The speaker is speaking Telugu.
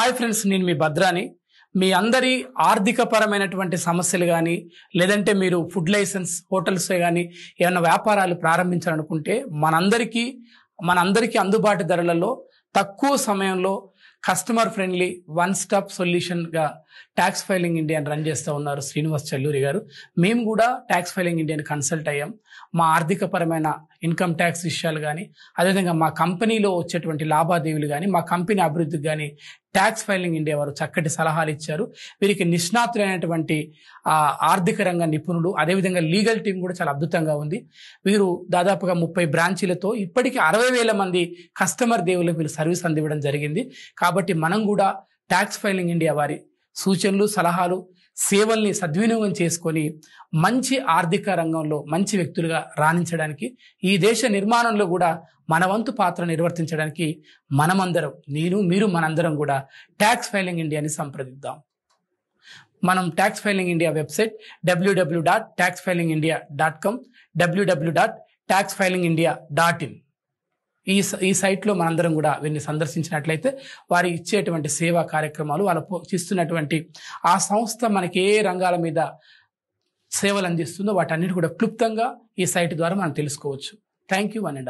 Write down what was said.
హాయ్ ఫ్రెండ్స్, నేను మీ భద్రాని. మీ అందరి ఆర్థికపరమైనటువంటి సమస్యలు కానీ, లేదంటే మీరు ఫుడ్ లైసెన్స్ హోటల్స్ కానీ ఏమైనా వ్యాపారాలు ప్రారంభించాలనుకుంటే మనందరికీ అందుబాటు ధరలలో తక్కువ సమయంలో కస్టమర్ ఫ్రెండ్లీ వన్ స్టాప్ సొల్యూషన్గా ట్యాక్స్ ఫైలింగ్ ఇండియాని రన్ చేస్తూ ఉన్నారు శ్రీనివాస్ చల్లూరి గారు. మేము కూడా ట్యాక్స్ ఫైలింగ్ ఇండియాని కన్సల్ట్ అయ్యాం. మా ఆర్థికపరమైన ఇన్కమ్ ట్యాక్స్ విషయాలు కానీ, అదేవిధంగా మా కంపెనీలో వచ్చేటువంటి లావాదేవీలు కానీ, మా కంపెనీ అభివృద్ధికి కానీ ట్యాక్స్ ఫైలింగ్ ఇండియా వారు చక్కటి సలహాలు ఇచ్చారు. వీరికి నిష్ణాతులైనటువంటి ఆర్థిక రంగ నిపుణులు, అదేవిధంగా లీగల్ టీం కూడా చాలా అద్భుతంగా ఉంది. వీరు దాదాపుగా 30 బ్రాంచీలతో ఇప్పటికీ 60,000 మంది కస్టమర్ దేవులకు వీళ్ళు సర్వీస్ అందివ్వడం జరిగింది. కాబట్టి మనం కూడా ట్యాక్స్ ఫైలింగ్ ఇండియా వారి సూచనలు, సలహాలు, సేవల్ని సద్వినియోగం చేసుకొని మంచి ఆర్థిక రంగంలో మంచి వ్యక్తులుగా రాణించడానికి, ఈ దేశ నిర్మాణంలో కూడా మన వంతు పాత్ర నిర్వర్తించడానికి మీరు మనందరం కూడా ట్యాక్స్ ఫైలింగ్ ఇండియాని సంప్రదిద్దాం. మనం tax filing India website www.taxfilingindia.com, www.taxfilingindia.in ఈ సైట్లో మనందరం కూడా వీరిని సందర్శించినట్లయితే వారు ఇచ్చేటువంటి సేవా కార్యక్రమాలు, వాళ్ళు ఇస్తున్నటువంటి ఆ సంస్థ మనకి ఏ రంగాల మీద సేవలు అందిస్తుందో వాటన్నిటి కూడా క్లుప్తంగా ఈ సైట్ ద్వారా మనం తెలుసుకోవచ్చు. Thank you.